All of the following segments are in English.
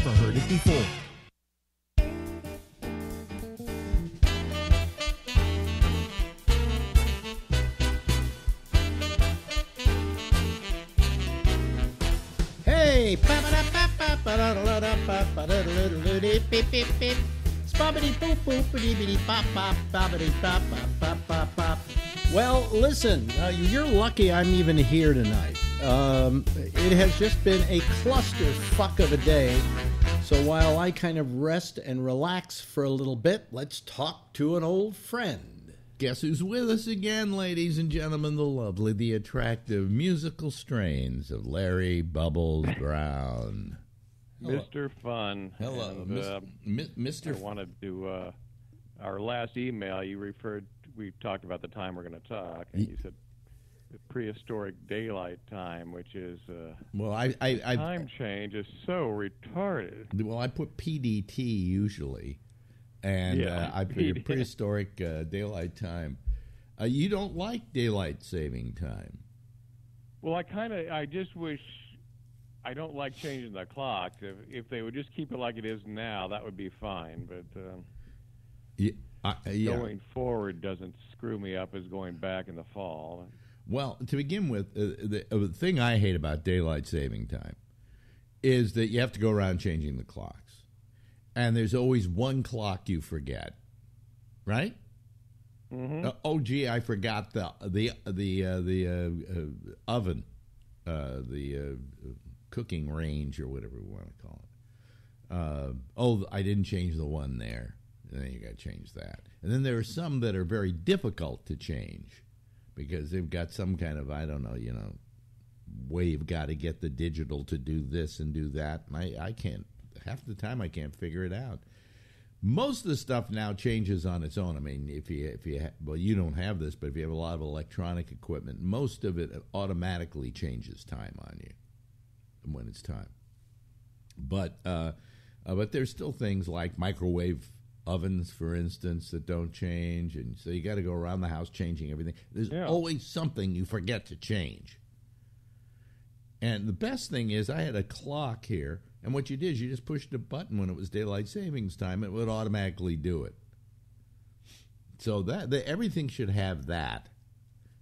never heard it before. Hey! Well, listen, you're lucky I'm even here tonight. It has just been a clusterfuck of a day. So while I kind of rest and relax for a little bit, let's talk to an old friend. Guess who's with us again, ladies and gentlemen? The lovely, the attractive musical strains of Larry Bubbles Brown. Mr. Fun. Hello, And, Mr. I wanted to, our last email, we talked about the time we're going to talk, and you said the prehistoric daylight time, which is, time change is so retarded. Well, I put PDT usually, and I put prehistoric daylight time. You don't like daylight saving time. Well, I just wish, I don't like changing the clock. If they would just keep it like it is now, that would be fine, but going forward doesn't screw me up as going back in the fall. Well, to begin with, the thing I hate about daylight saving time is that you have to go around changing the clocks, and there's always one clock you forget, right? Mm-hmm. Oh, gee, I forgot the oven, the cooking range or whatever we want to call it. I didn't change the one there. And then you got to change that. And then there are some that are very difficult to change because they've got some kind of, way you've got to get the digital to do this and do that. And I can't, half the time I can't figure it out. Most of the stuff now changes on its own. I mean, if you don't have this, but if you have a lot of electronic equipment, most of it automatically changes time on you when it's time. But there's still things like microwave ovens, for instance, that don't change, and so you got to go around the house changing everything. There's always something you forget to change. And the best thing is I had a clock here, and what you did is you just pushed a button when it was daylight savings time, it would automatically do it. So everything should have that.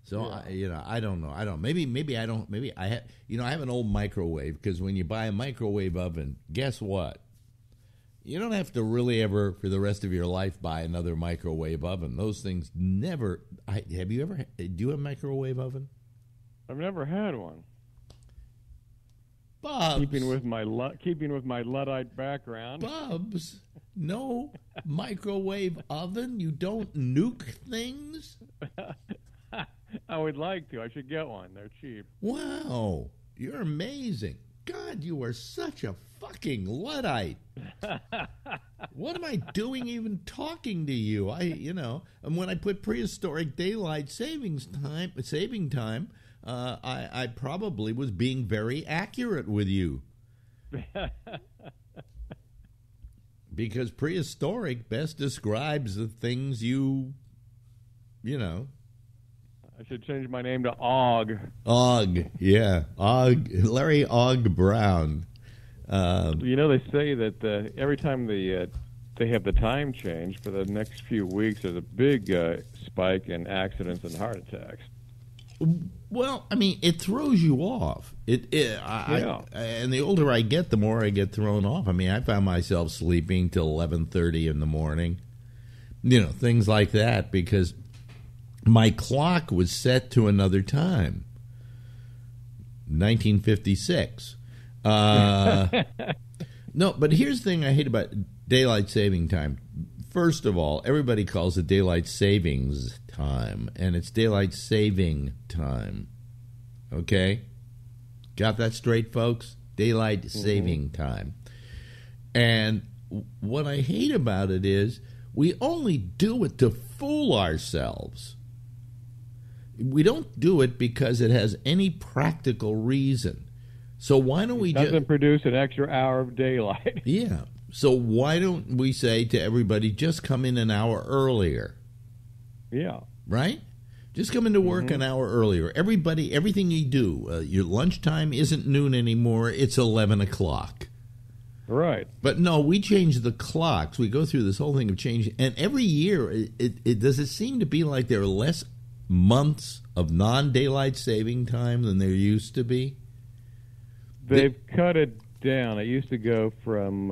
So I don't know. Maybe I don't. Maybe I have an old microwave, because when you buy a microwave oven, guess what? You don't have to really ever, for the rest of your life, buy another microwave oven. Those things never. Do you have a microwave oven? I've never had one. Bubs. Keeping with my Luddite background. Bubs, no microwave oven? You don't nuke things? I would like to. I should get one. They're cheap. Wow. You're amazing. God, you are such a fucking Luddite. What am I doing even talking to you? And when I put prehistoric daylight saving time, I probably was being very accurate with you. Because prehistoric best describes the things you know. I should change my name to Og. Og, yeah. Og, Larry Og Brown. They say that every time they have the time change for the next few weeks, there's a big spike in accidents and heart attacks. Well, I mean, it throws you off. And the older I get, the more I get thrown off. I mean, I found myself sleeping till 11:30 in the morning. Things like that, because my clock was set to another time, 1956. No, but here's the thing I hate about daylight saving time. First of all, everybody calls it daylight savings time, and it's daylight saving time. Okay? Got that straight, folks? Daylight saving time. And what I hate about it is we only do it to fool ourselves. We don't do it because it has any practical reason. So why don't we just... It doesn't produce an extra hour of daylight. Yeah. So why don't we say to everybody, just come in an hour earlier? Yeah. Right? Just come into work an hour earlier. Everything you do, your lunchtime isn't noon anymore, it's 11 o'clock. Right. But no, we change the clocks. We go through this whole thing of changing, and every year, it does it seem to be like there are less months of non-daylight saving time than there used to be? They've cut it down. It used to go from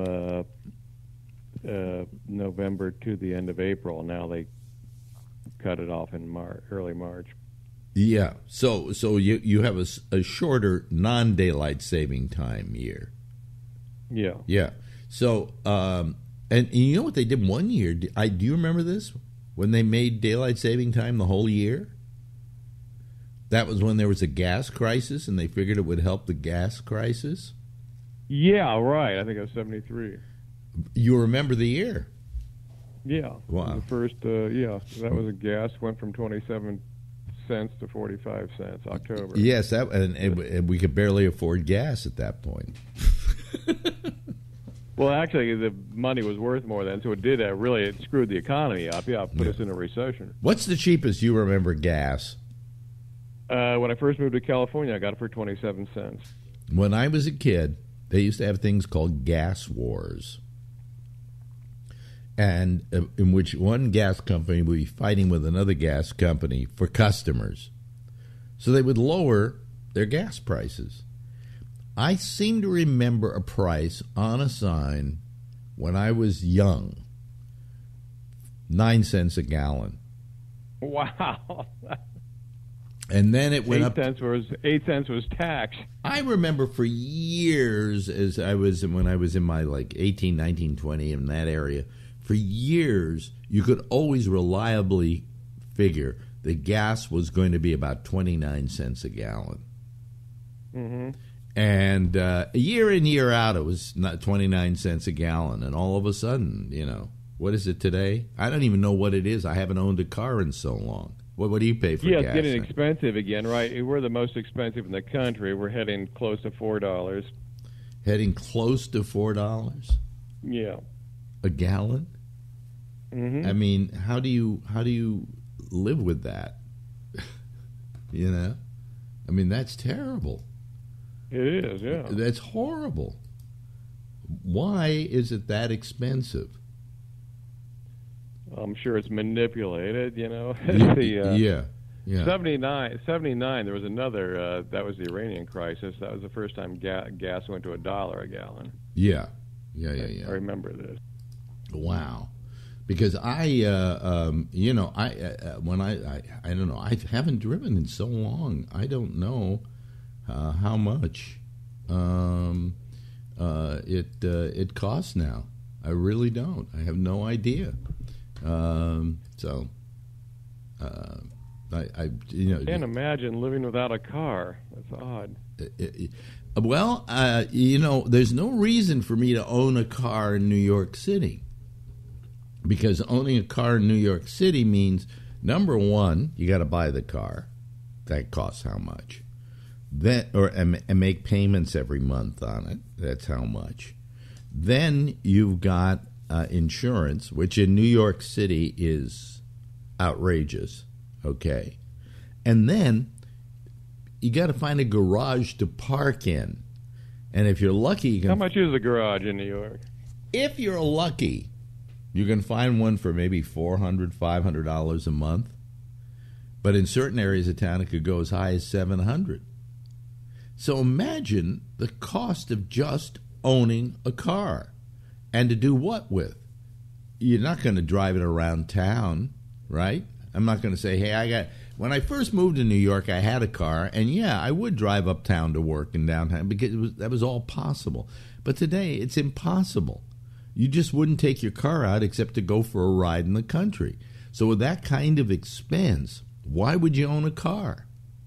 November to the end of April. Now they cut it off in early March. Yeah. So you have a shorter non-daylight saving time year. Yeah. Yeah. So, and you know what they did one year? Do you remember this? When they made daylight saving time the whole year? That was when there was a gas crisis, and they figured it would help the gas crisis? Yeah, right. I think it was 73. You remember the year? Yeah. Wow. The first, that was a gas, went from 27 cents to 45 cents, October. Yes, and we could barely afford gas at that point. Well, actually, the money was worth more then, so it did it screwed the economy up. Yeah, put us in a recession. What's the cheapest you remember gas? When I first moved to California, I got it for 27 cents. When I was a kid, they used to have things called gas wars, and in which one gas company would be fighting with another gas company for customers. So they would lower their gas prices. I seem to remember a price on a sign when I was young, 9 cents a gallon. Wow. And then it went 8 cents was tax. I remember for years, when I was in my 18, 19, 20, in that area, for years you could always reliably figure the gas was going to be about 29 cents a gallon. Mm-hmm. And year in, year out, it was not 29 cents a gallon. And all of a sudden, what is it today? I don't even know what it is. I haven't owned a car in so long. What do you pay for gas? Yeah, it's getting expensive again, right? We're the most expensive in the country. We're heading close to $4. Heading close to $4? Yeah. A gallon? Mm-hmm. I mean, how do you live with that? I mean, that's terrible. It is, yeah. That's horrible. Why is it that expensive? I'm sure it's manipulated, Yeah. 79, there was another, that was the Iranian crisis. That was the first time gas went to $1 a gallon. Yeah. I remember this. Wow. Because I don't know, I haven't driven in so long. I don't know how much it costs now. I really don't. I have no idea. I can't imagine living without a car. That's odd. Well, there's no reason for me to own a car in New York City, because owning a car in New York City means, number one, you got to buy the car. That costs how much? And make payments every month on it. That's how much. Then you've got insurance, which in New York City is outrageous. Okay. And then you got to find a garage to park in. And if you're lucky, you can. How much is a garage in New York? If you're lucky, you can find one for maybe $400, $500 a month. But in certain areas of town, it could go as high as $700. So imagine the cost of just owning a car. And to do what with? You're not going to drive it around town, right? I'm not going to say, hey, when I first moved to New York, I had a car, and yeah, I would drive uptown to work in downtown because that was all possible. But today, it's impossible. You just wouldn't take your car out except to go for a ride in the country. So with that kind of expense, why would you own a car?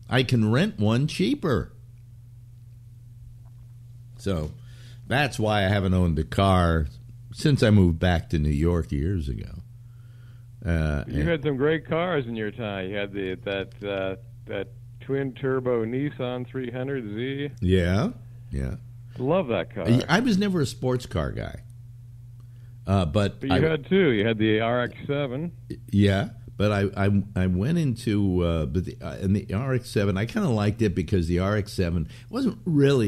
I can rent one cheaper. So that's why I haven't owned a car since I moved back to New York years ago. You had some great cars in your time. You had that twin turbo Nissan 300Z. Yeah. Love that car. I was never a sports car guy. But you had two. You had the RX-7. Yeah, But I went into in the RX-7. I kind of liked it because the RX-7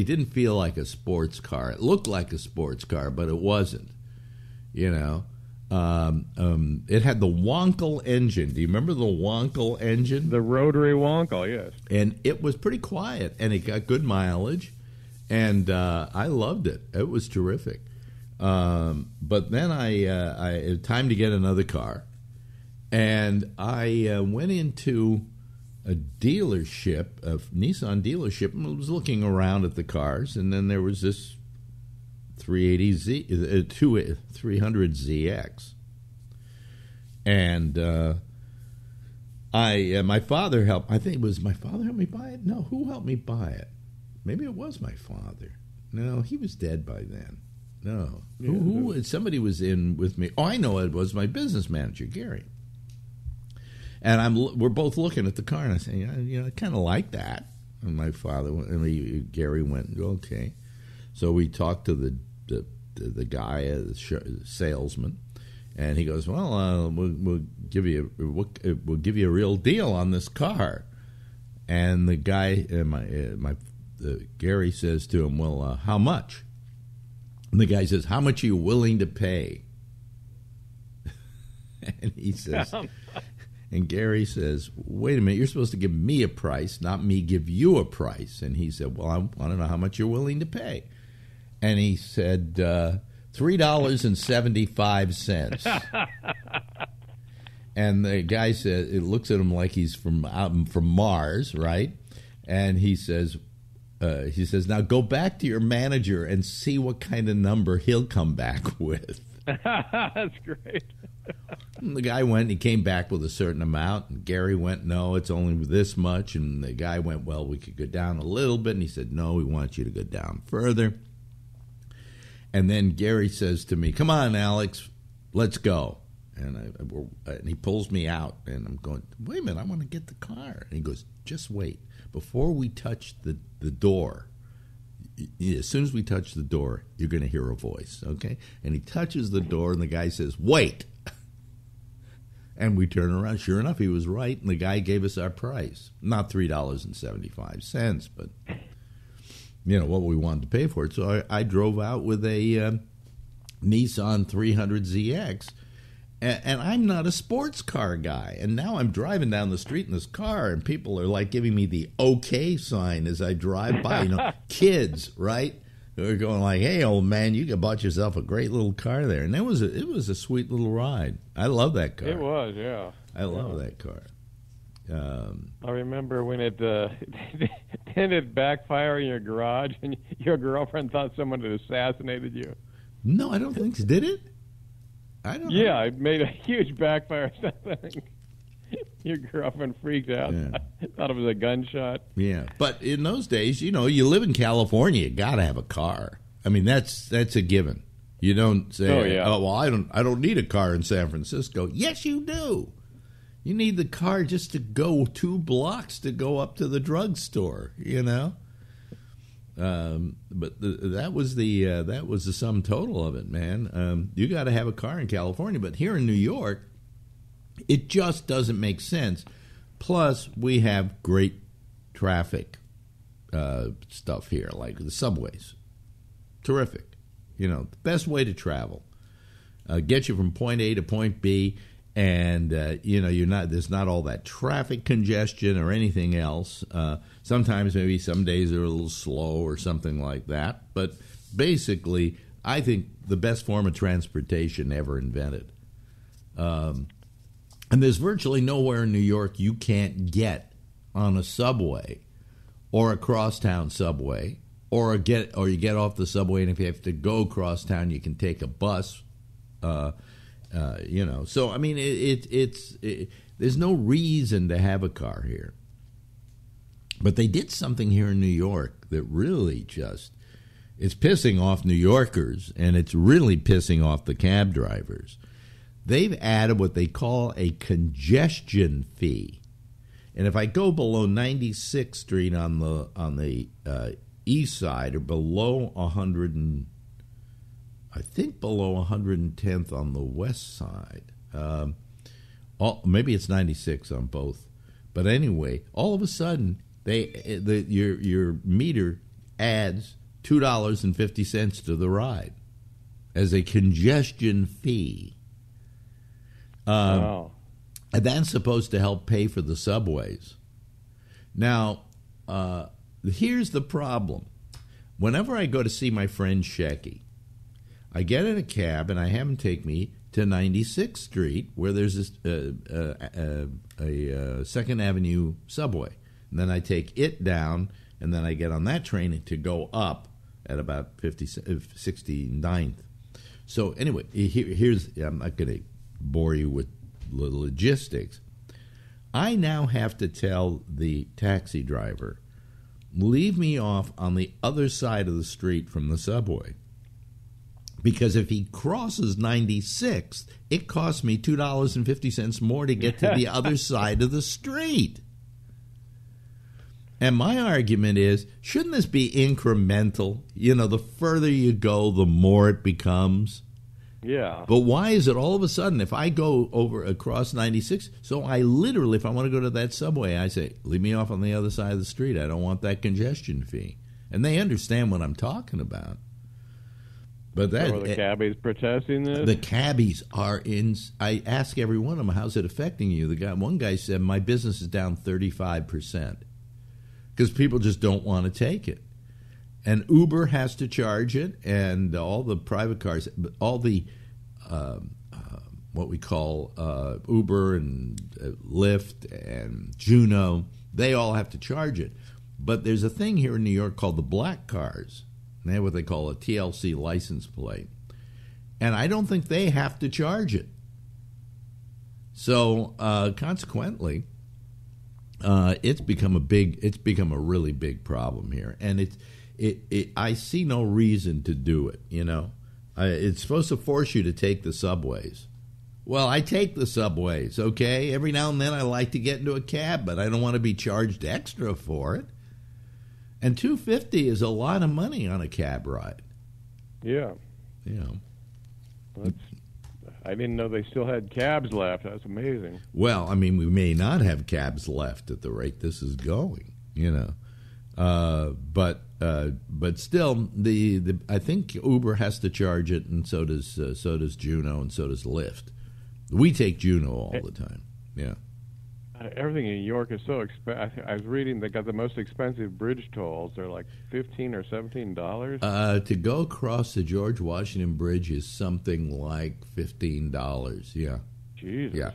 didn't feel like a sports car. It looked like a sports car, but it wasn't. You know, it had the Wonkel engine. Do you remember the Wonkel engine? The rotary Wonkel, yes. And it was pretty quiet, and it got good mileage, and I loved it. It was terrific. But then it was time to get another car. And I went into a dealership, a Nissan dealership, and was looking around at the cars. And then there was this 300ZX. And my father helped. I think it was my father helped me buy it. No, who helped me buy it? Maybe it was my father. No, he was dead by then. No, who? Somebody was in with me. Oh, I know it was my business manager, Gary. And we're both looking at the car, and I say, I kind of like that. And my father, Gary went, okay. So we talked to the guy, the salesman, and he goes, well, we'll give you a real deal on this car. And the guy, Gary says to him, well, how much? And the guy says, how much are you willing to pay? And he says, and Gary says, wait a minute, you're supposed to give me a price, not me give you a price. And he said, well, I want to know how much you're willing to pay. And he said, $3.75. And the guy said, it looks at him like he's from Mars, right? And he says, now go back to your manager and see what kind of number he'll come back with. That's great. And the guy went and he came back with a certain amount. And Gary went, no, it's only this much. And the guy went, well, we could go down a little bit. And he said, no, we want you to go down further. And then Gary says to me, come on, Alex, let's go. And he pulls me out. And I'm going, wait a minute, I want to get the car. And he goes, just wait. Before we touch the door, as soon as we touch the door, you're going to hear a voice, okay? And he touches the door, and the guy says, wait. And we turn around. Sure enough, he was right, and the guy gave us our price. Not $3.75, but, what we wanted to pay for it. So I drove out with a Nissan 300ZX, and I'm not a sports car guy. And now I'm driving down the street in this car, and people are like giving me the okay sign as I drive by. Kids, right? They're going like, "Hey, old man, you bought yourself a great little car there." And it was a sweet little ride. I love that car. It was, yeah. I love that car. I remember when it didn't backfire in your garage, and your girlfriend thought someone had assassinated you. No, I don't think so. Did it? I don't know. Yeah, it made a huge backfire. Your girlfriend freaked out. Yeah. Thought it was a gunshot. Yeah, but in those days, you live in California, you got to have a car. I mean, that's a given. You don't say, "Oh, well, I don't need a car in San Francisco." Yes, you do. You need the car just to go 2 blocks to go up to the drugstore. But that was the sum total of it, man. You got to have a car in California, but here in New York, it just doesn't make sense. Plus, we have great traffic stuff here, like the subways. Terrific. The best way to travel. Get you from point A to point B, and there's not all that traffic congestion or anything else. Sometimes maybe some days are a little slow or something like that. But basically, I think the best form of transportation ever invented. And there's virtually nowhere in New York you can't get on a subway or a crosstown subway, or you get off the subway, and if you have to go crosstown, you can take a bus. So I mean, there's no reason to have a car here. But they did something here in New York that really it's pissing off New Yorkers, and it's really pissing off the cab drivers. They've added what they call a congestion fee. And if I go below 96th Street on the east side, or below 110th on the west side, Maybe it's 96 on both. But anyway, all of a sudden, your meter adds $2.50 to the ride as a congestion fee. Wow. And that's supposed to help pay for the subways. Now, here's the problem. Whenever I go to see my friend Shecky, I get in a cab and I have him take me to 96th Street, where there's a 2nd Avenue subway. And then I take it down, and then I get on that train to go up at about 69th. So anyway, here's, I'm not going to bore you with the logistics. I now have to tell the taxi driver, leave me off on the other side of the street from the subway. Because if he crosses 96th, it costs me $2.50 more to get to the other side of the street. And my argument is, shouldn't this be incremental? You know, the further you go, the more it becomes. Yeah. But why is it all of a sudden, if I go across 96, so I literally, if I want to go to that subway, I say, leave me off on the other side of the street. I don't want that congestion fee. And they understand what I'm talking about. But that, so are the cabbies protesting this? The cabbies are in. I ask every one of them, how's it affecting you? One guy said, my business is down 35%. Because people just don't want to take it. And Uber has to charge it, and all the private cars, all the what we call Uber and Lyft and Juno, they all have to charge it. But there's a thing here in New York called the black cars. They have what they call a TLC license plate. And I don't think they have to charge it. So consequently, it's become a really big problem here, and I see no reason to do it. You know, it's supposed to force you to take the subways. Well, I take the subways, okay? Every now and then I like to get into a cab, but I don't want to be charged extra for it. And $2.50 is a lot of money on a cab ride. Yeah. You know. I didn't know they still had cabs left. That's amazing. Well, I mean, we may not have cabs left at the rate this is going, you know. But still, I think Uber has to charge it, and so does Juno, and so does Lyft. We take Juno all the time. Yeah. Everything in New York is so expensive. I was reading they got the most expensive bridge tolls. They're like $15 or $17. To go across the George Washington Bridge is something like $15. Yeah. Jesus. Yeah.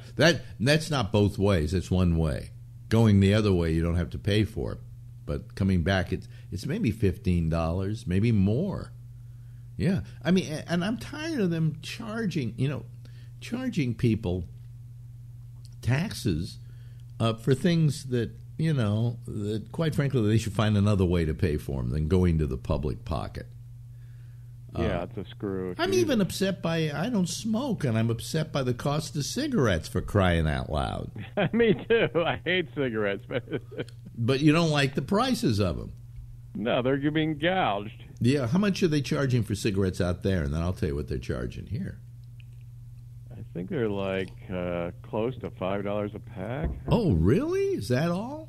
That's not both ways. It's one way. Going the other way, you don't have to pay for it. But coming back, it's maybe $15, maybe more. Yeah. I mean, and I'm tired of them charging people taxes for things that, you know, that quite frankly they should find another way to pay for them than going to the public pocket. Yeah, it's a screw. I'm even upset by, I don't smoke, and I'm upset by the cost of cigarettes, for crying out loud. Me too. I hate cigarettes. But you don't like the prices of them. No, they're being gouged. Yeah, how much are they charging for cigarettes out there? And then I'll tell you what they're charging here. I think they're like close to $5 a pack. Oh, really? Is that all?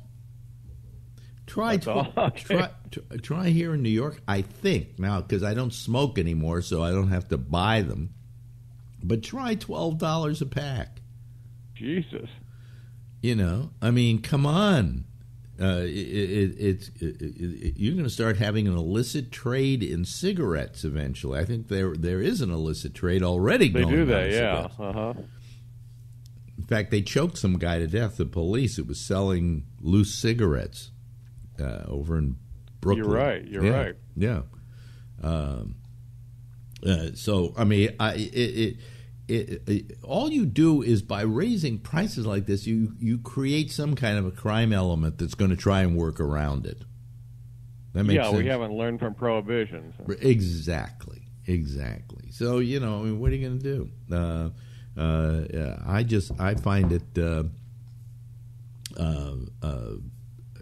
Try here in New York, I think, now, because I don't smoke anymore, so I don't have to buy them. But try $12 a pack. Jesus. You know, I mean, come on. You're going to start having an illicit trade in cigarettes eventually. I think there is an illicit trade already going on. They do that, yeah. Uh-huh. In fact, they choked some guy to death, the police, who was selling loose cigarettes over in Brooklyn. You're right. Yeah. So, I mean, all you do is, by raising prices like this, you create some kind of a crime element that's going to try and work around it. That makes sense. We haven't learned from Prohibition. So. Exactly. So, you know, I mean, what are you going to do? I find it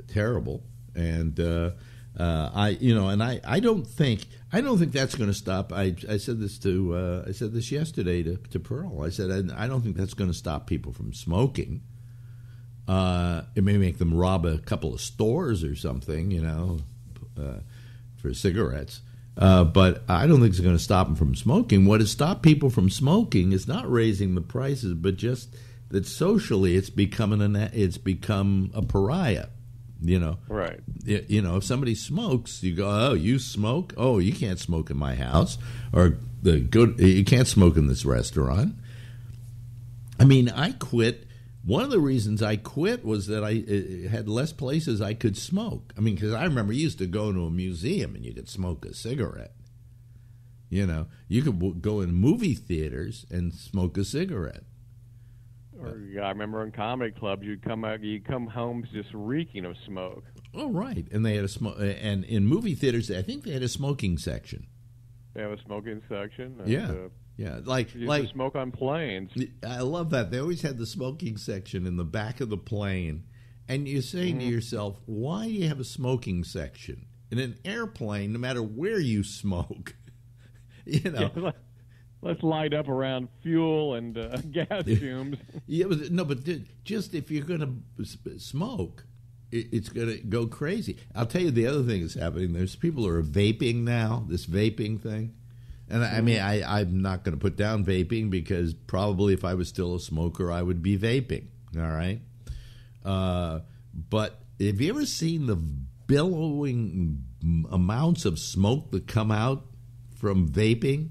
terrible, and I don't think that's going to stop. I said this yesterday to Pearl. I said I don't think that's going to stop people from smoking. It may make them rob a couple of stores or something, for cigarettes. But I don't think it's going to stop them from smoking. What has stopped people from smoking is not raising the prices, but just that socially it's become a pariah. Right. If somebody smokes, you go, oh, you smoke? Oh, you can't smoke in my house, or you can't smoke in this restaurant. I mean, I quit. One of the reasons I quit was that I had less places I could smoke. I mean, because I remember you used to go to a museum and you could smoke a cigarette. You could go in movie theaters and smoke a cigarette. Or I remember in comedy clubs, you'd come home just reeking of smoke. Oh, right, and they had and in movie theaters, I think they had a smoking section. They have a smoking section. And, yeah, like smoke on planes. I love that. They always had the smoking section in the back of the plane, and you're saying to yourself, why do you have a smoking section in an airplane? No matter where you smoke, Yeah, let's light up around fuel and gas fumes. Yeah, but just if you're going to smoke, it's going to go crazy. I'll tell you the other thing that's happening. There's people who are vaping now, this vaping thing. And I mean, I'm not going to put down vaping because probably if I was still a smoker, I would be vaping. All right. But have you ever seen the billowing amounts of smoke that come out from vaping?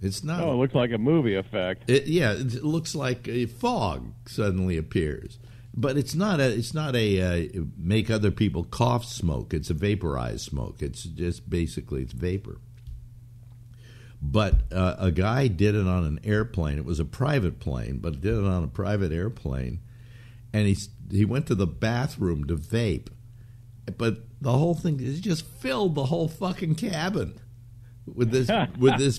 It's not. Oh, it looks like a movie effect. It looks like a fog suddenly appears, but it's not a make other people cough smoke. It's a vaporized smoke. It's just basically it's vapor. But a guy did it on an airplane. It was a private plane, but did it on a private airplane, and he went to the bathroom to vape, but the whole thing is just filled the whole fucking cabin with this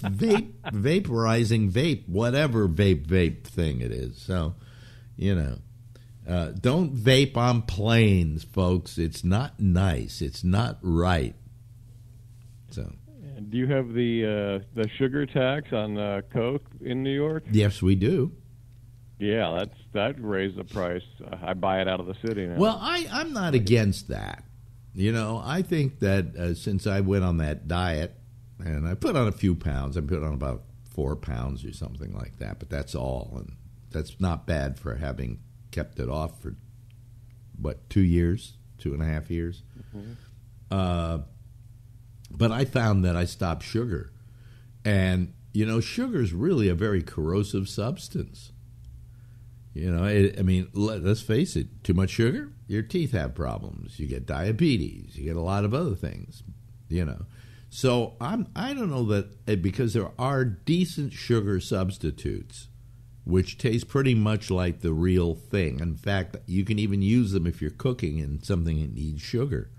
vaporizing vape, whatever vape thing it is. So, don't vape on planes, folks. It's not nice. It's not right. So. Do you have the sugar tax on Coke in New York? Yes, we do. Yeah, that raised the price. I buy it out of the city now. Well, I'm not against that. I think that since I went on that diet and I put on a few pounds, I put on about 4 pounds or something like that, but that's all, and that's not bad for having kept it off for 2 years, 2.5 years. Mm-hmm. But I found that I stopped sugar. And, sugar is really a very corrosive substance. Let's face it, too much sugar, your teeth have problems. You get diabetes. You get a lot of other things, So I don't know that, because there are decent sugar substitutes, which taste pretty much like the real thing. In fact, you can even use them if you're cooking in something that needs sugar.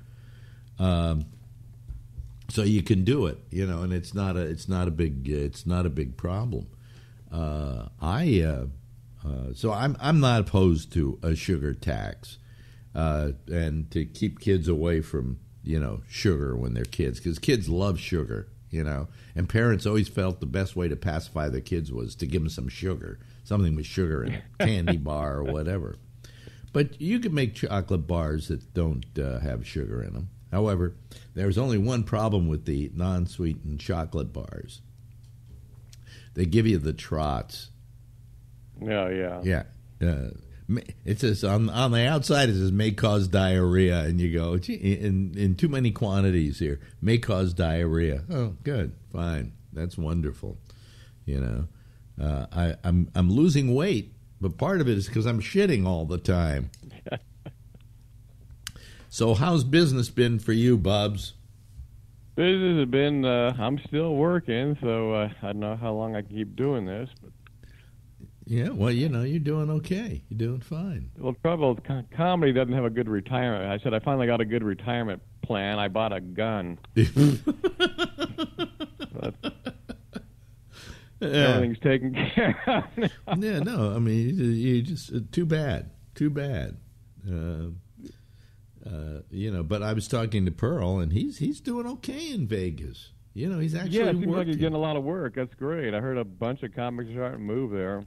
So you can do it, and it's not a big problem. So I'm not opposed to a sugar tax, and to keep kids away from sugar when they're kids, because kids love sugar, and parents always felt the best way to pacify their kids was to give them some sugar, something with sugar in it, candy bar or whatever. But you can make chocolate bars that don't have sugar in them. However, there's only one problem with the non-sweetened chocolate bars. They give you the trots. Yeah. It says on the outside, it says may cause diarrhea, and you go, in too many quantities here, may cause diarrhea. Oh, good, fine, that's wonderful. I'm losing weight, but part of it is because I'm shitting all the time. So how's business been for you, Bubs? Business has been, I'm still working, so I don't know how long I can keep doing this. But yeah, well, you're doing okay. You're doing fine. Well, the trouble is comedy doesn't have a good retirement. I said I finally got a good retirement plan. I bought a gun. Everything's taken care of. Yeah, no, I mean, you just too bad. But I was talking to Pearl, and he's doing okay in Vegas. He's actually it seems working. like he's getting a lot of work. That's great. I heard a bunch of comics are starting to move there.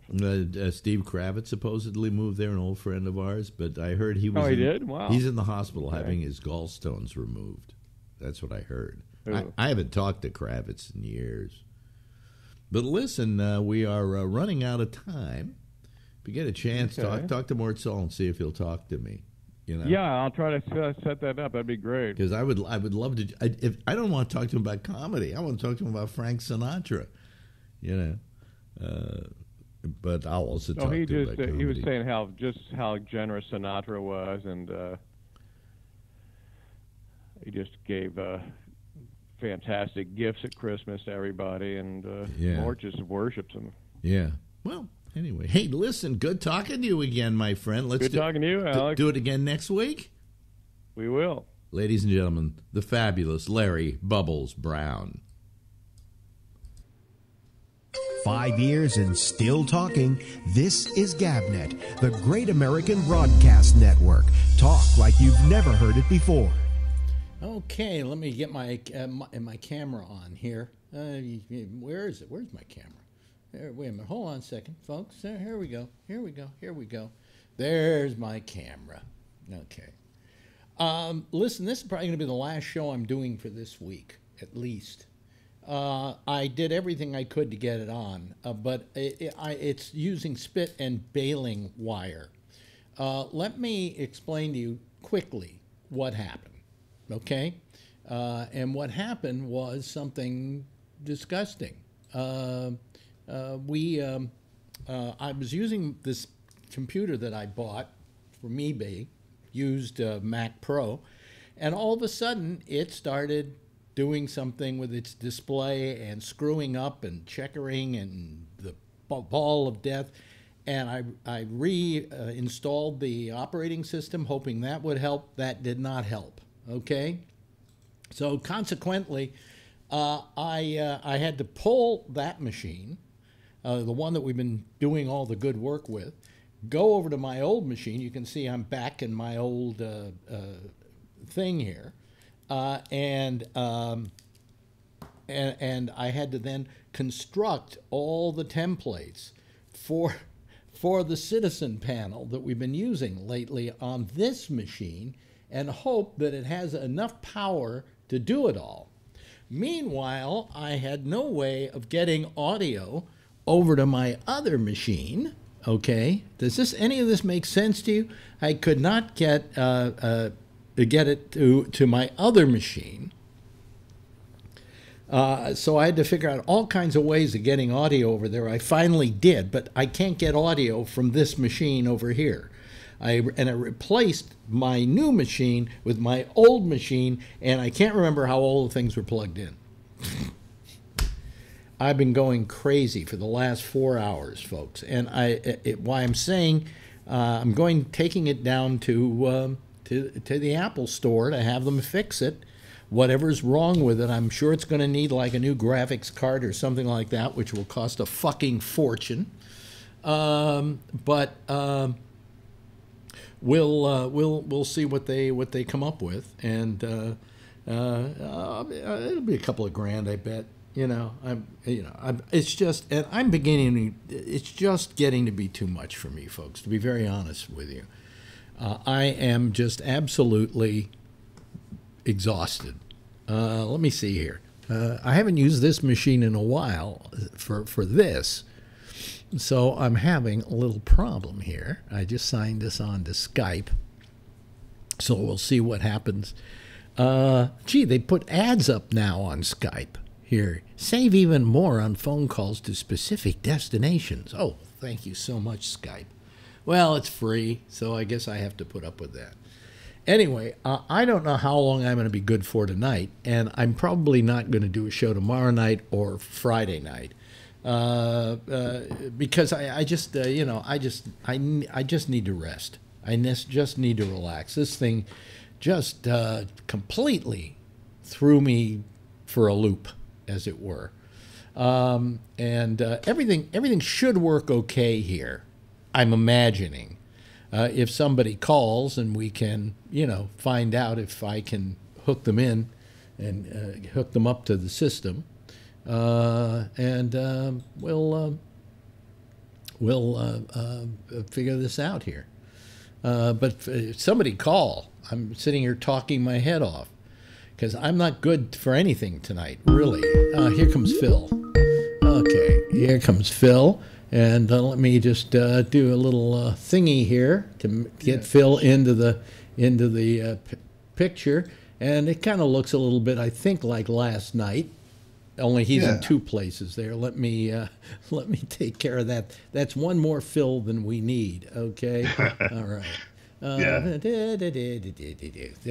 Steve Kravitz supposedly moved there, an old friend of ours. But I heard he was. Oh, he did? Wow. He's in the hospital having his gallstones removed. That's what I heard. I haven't talked to Kravitz in years. But listen, we are running out of time. If you get a chance, talk to Mort Saul and see if he'll talk to me. Yeah, I'll try to set that up. That'd be great. Because I would love to. If I don't want to talk to him about comedy, I want to talk to him about Frank Sinatra. But I'll also talk to him about comedy. He was saying how generous Sinatra was, and he just gave fantastic gifts at Christmas to everybody, and Mort just worships him. Yeah. Well. Anyway, hey, listen, good talking to you again, my friend. Good talking to you, Alex. Do it again next week? We will. Ladies and gentlemen, the fabulous Larry Bubbles Brown. 5 years and still talking. This is GabNet, the Great American Broadcast Network. Talk like you've never heard it before. Okay, let me get my camera on here. Where is it? Where's my camera? There, wait a minute. Hold on a second, folks. Here we go. There's my camera. Okay. Listen, this is probably going to be the last show I'm doing for this week, at least. I did everything I could to get it on, but it's using spit and baling wire. Let me explain to you quickly what happened, okay? And what happened was something disgusting. I was using this computer that I bought from eBay, used Mac Pro, and all of a sudden it started doing something with its display and screwing up and checkering and the ball of death. And I reinstalled the operating system, hoping that would help. That did not help. Okay, so consequently, I had to pull that machine. The one that we've been doing all the good work with, go over to my old machine. You can see I'm back in my old thing here, and I had to then construct all the templates for the citizen panel that we've been using lately on this machine, and hope that it has enough power to do it all. Meanwhile, I had no way of getting audio over to my other machine. Okay, does any of this make sense to you? I could not get it to my other machine, so I had to figure out all kinds of ways of getting audio over there. I finally did, but I can't get audio from this machine over here. I replaced my new machine with my old machine, and I can't remember how all the things were plugged in. I've been going crazy for the last 4 hours, folks, and why I'm saying I'm taking it down to the Apple store to have them fix it. Whatever's wrong with it, I'm sure it's going to need like a new graphics card or something like that, which will cost a fucking fortune. But we'll see what they come up with, and it'll be a couple of grand, I bet. It's just getting to be too much for me, folks, to be very honest with you. I am just absolutely exhausted. Let me see here. I haven't used this machine in a while for this, so I'm having a little problem here. I just signed this on to Skype, so we'll see what happens. Gee, they put ads up now on Skype. Here, save even more on phone calls to specific destinations. Oh, thank you so much, Skype. Well, it's free, so I guess I have to put up with that. Anyway, I don't know how long I'm going to be good for tonight, and I'm probably not going to do a show tomorrow night or Friday night, because I just need to rest. I just need to relax. This thing just completely threw me for a loop, as it were. And everything should work okay here, I'm imagining. if somebody calls and we can, find out if I can hook them in and hook them up to the system, and we'll figure this out here. But somebody call. I'm sitting here talking my head off because I'm not good for anything tonight, really. Here comes Phil. Okay, here comes Phil. And let me just do a little thingy here to get Phil into the picture. And it kind of looks a little bit, I think, like last night. Only he's in two places there. Let me take care of that. That's one more Phil than we need. Okay. All right. There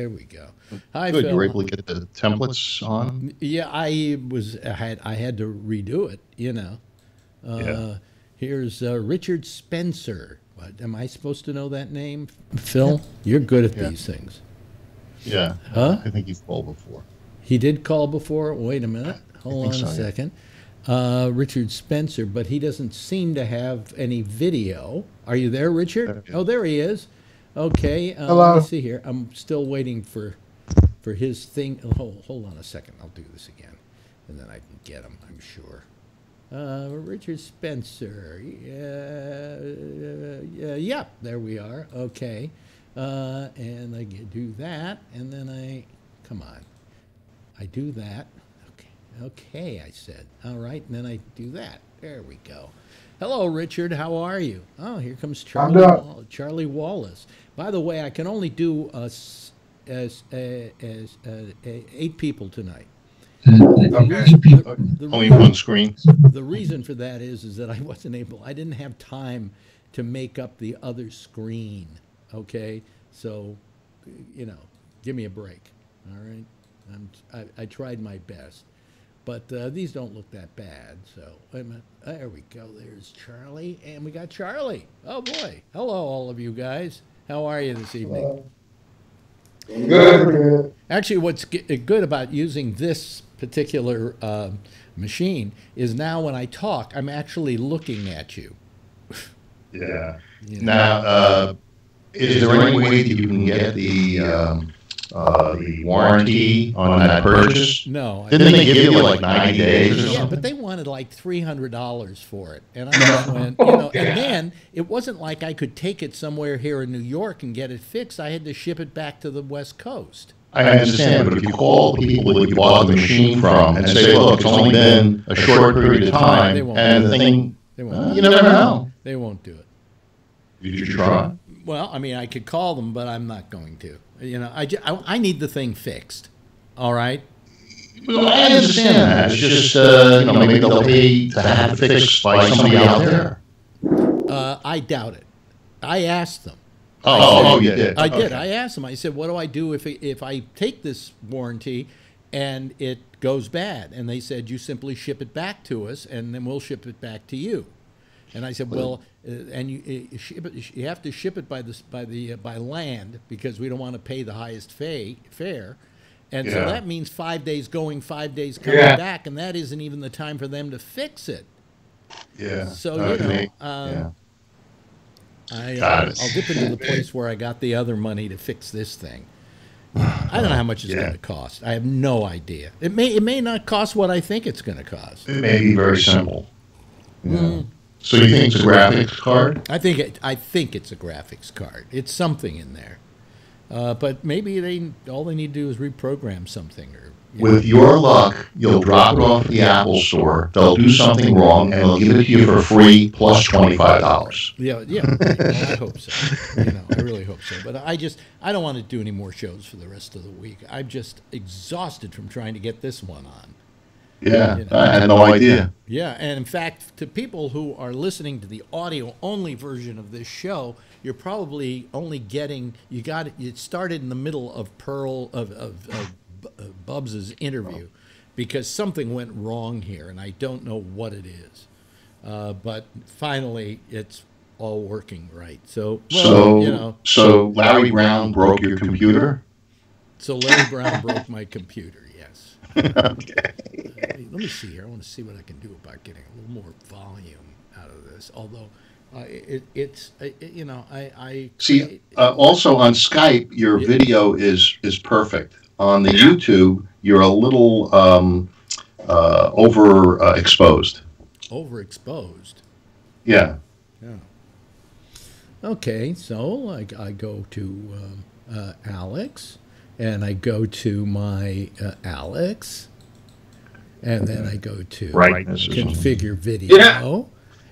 we go. Hi, Good. Phil. You were able to get the templates on? Yeah, I had to redo it. Here's Richard Spencer. What, am I supposed to know that name, Phil? You're good at these things. Yeah. Huh? I think he's called before. He did call before? Wait a minute. Hold on a second. Richard Spencer, but he doesn't seem to have any video. Are you there, Richard? Oh, there he is. Okay. Hello. Let me see here. I'm still waiting for his thing. Hold on a second. I'll do this again, and then I can get him, I'm sure. Richard Spencer. Yeah, there we are. Okay. And I do that, and then come on. I do that. Okay, I said. All right, and then I do that. There we go. Hello, Richard. How are you? Oh, here comes Charlie Wallace. By the way, I can only do as 8 people tonight. Only one screen. The reason for that is that I wasn't able. I didn't have time to make up the other screen. Okay, so give me a break. All right, I tried my best. But these don't look that bad. So wait a minute. There we go. There's Charlie, and we got Charlie. Oh boy! Hello, all of you guys. How are you this evening? Good. Actually, what's good about using this particular machine is now when I talk, I'm actually looking at you. Yeah. Now, is there any way that you can get the warranty on that purchase? No. Didn't they give you like 90 days or something? Yeah, but they wanted like $300 for it. And I just went, and then it wasn't like I could take it somewhere here in New York and get it fixed. I had to ship it back to the West Coast. I understand, but if you call the people that you bought the machine from and say, look, it's only been a short period of time, and the thing, you never know. They won't do it. Did you try? Well, I mean, I could call them, but I'm not going to. I need the thing fixed. All right? Well, I understand that. It's just, maybe they'll pay to have it fixed by somebody out there. I doubt it. I asked them. You did? I did. I asked them. I said, what do I do if I take this warranty and it goes bad? And they said, you simply ship it back to us, and then we'll ship it back to you. And I said, well, and you have to ship it by land because we don't want to pay the highest fare. And so that means 5 days going, 5 days coming back, and that isn't even the time for them to fix it. Yeah. So, I'll dip into the place where I got the other money to fix this thing. I don't know how much it's going to cost. I have no idea. It may not cost what I think it's going to cost. It may be very simple. Yeah. So you think it's a graphics card? I think it's a graphics card. It's something in there, but maybe all they need to do is reprogram something. With your luck, you'll drop it off at the Apple Store. They'll do something wrong, and they'll give it to you for free plus $25. Yeah. I hope so. I really hope so. But I don't want to do any more shows for the rest of the week. I'm just exhausted from trying to get this one on. Yeah, I had no idea. Yeah, and in fact, to people who are listening to the audio-only version of this show, you're probably only getting it started in the middle of Bubs's interview because something went wrong here, and I don't know what it is. But finally, it's all working right. So Larry Brown broke your computer? So Larry Brown broke my computer, yes. Okay. Let me see here. I want to see what I can do about getting a little more volume out of this. Although You know, I see. Also on Skype, your video is perfect. On the YouTube, you're a little overexposed. Overexposed. Yeah. Yeah. Okay, so I go to Alex, and I go to my Alex, and then I go to configure video,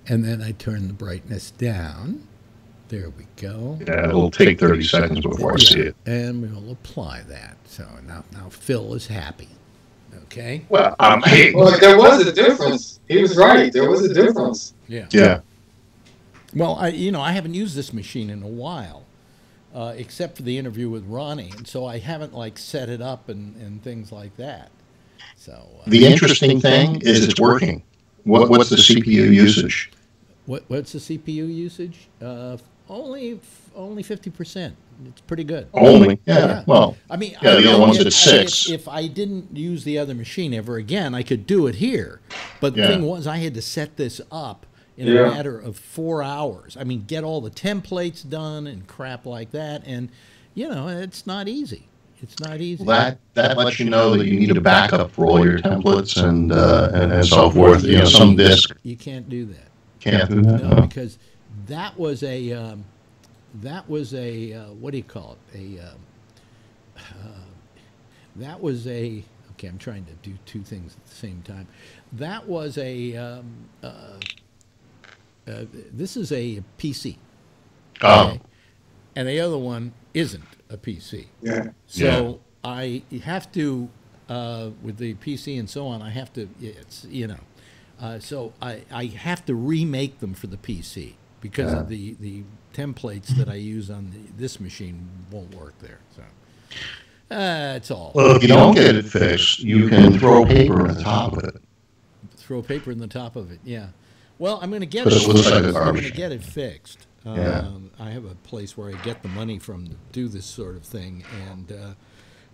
and then I turn the brightness down. There we go. Yeah, it'll take 30 seconds before I see it. And we'll apply that. So now Phil is happy. Okay. Well, there was a difference. He was right. There was a difference. Yeah. Yeah. Well, I haven't used this machine in a while, except for the interview with Ronnie, and so I haven't set it up and things like that. So the interesting thing is it's working. What's the CPU usage? What's the CPU usage? Only 50%. It's pretty good. Only? Yeah. Well, I mean, the other one's at 6. If I didn't use the other machine ever again, I could do it here. But the thing was, I had to set this up in a matter of 4 hours. I mean, get all the templates done and crap like that. And, it's not easy. It's not easy. Well, that lets you know that you need a backup for all your templates and so forth. Some disk. You can't do that. Can't do that? No, because that was a what do you call it? That was a, okay, I'm trying to do two things at the same time. That was this is a PC. Okay? And the other one isn't a PC. Yeah. So I have to, with the PC and so on, I have to, so I have to remake them for the PC because the templates that I use on this machine won't work there. So that's all. Well, if you don't get it fixed, you can throw paper on the top of it. Throw paper in the top of it, yeah. Well, I'm going to get it. I'm going to get it fixed. I have a place where I get the money from to do this sort of thing, and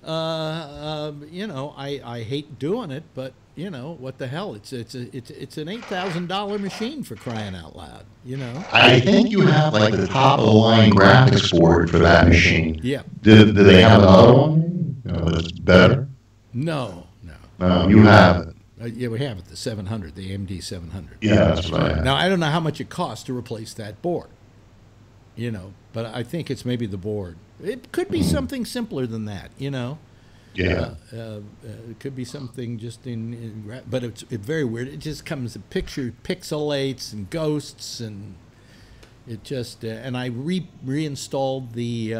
I hate doing it, but what the hell? It's an $8,000 machine, for crying out loud. I think you have the top of the line graphics board for that machine. Yeah. Do they have another one that's better? No. You have it. Yeah, we have it. The 700, the AMD 700. Yeah, that's right. Now I don't know how much it costs to replace that board. But I think it's maybe the board. It could be something simpler than that. Yeah. It could be something just but it's very weird. It just comes, the picture pixelates and ghosts, and it just, and I reinstalled the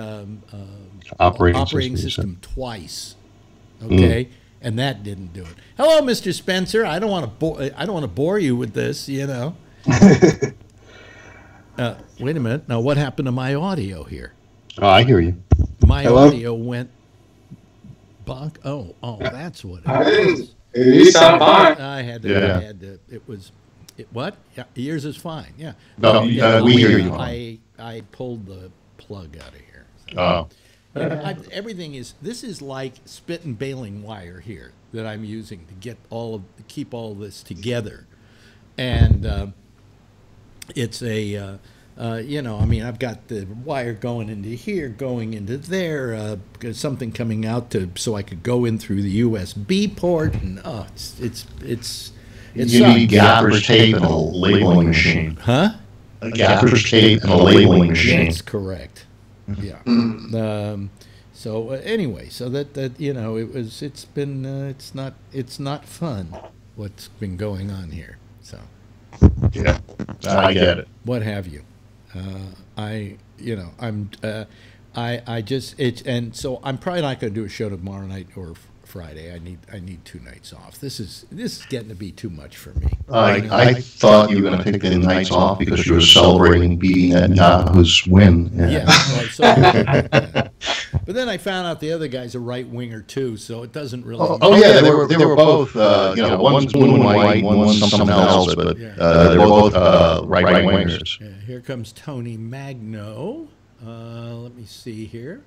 operating system twice. Okay. And that didn't do it. Hello, Mr. Spencer. I don't want to bore you with this, Wait a minute. Now, what happened to my audio here? Oh, I hear you. My audio went bonk. Oh, that's what it is. You sound fine. I had to. What? Yeah, yours is fine. Yeah. No, we hear you. I pulled the plug out of here. So. Oh. This is like spit and baling wire here that I'm using to keep all this together, and it's a I've got the wire going into here, going into there, something coming out so I could go in through the USB port, and it's you need gaffer's tape and a labeling machine. Huh? A gaffer's tape and a labeling machine. That's correct. Yeah. So anyway, so that it's not fun what's been going on here. So yeah, I get it. What have you? And so I'm probably not going to do a show tomorrow night or Friday. I need 2 nights off. This is getting to be too much for me. I thought you were going to take the nights off because you were celebrating beating Netanyahu's win. Yeah. But then I found out the other guy's a right winger too, so it doesn't really. They were both. One's blue and white, one's something else, but they're both right wingers. Yeah, here comes Tony Magno. Let me see here.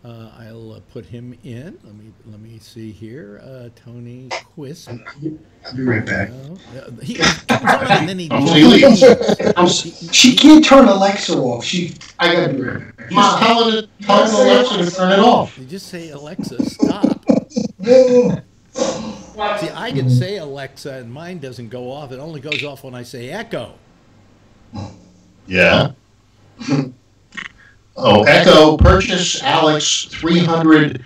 I'll put him in. Let me see here. Tony Quist. I'll be right back. He comes on and then he she can't turn Alexa off. I gotta be right back. Just tell Alexa to turn it off. You just say, Alexa, stop. See, I can say Alexa and mine doesn't go off. It only goes off when I say Echo. Yeah. Oh, Echo, purchase Alex 300.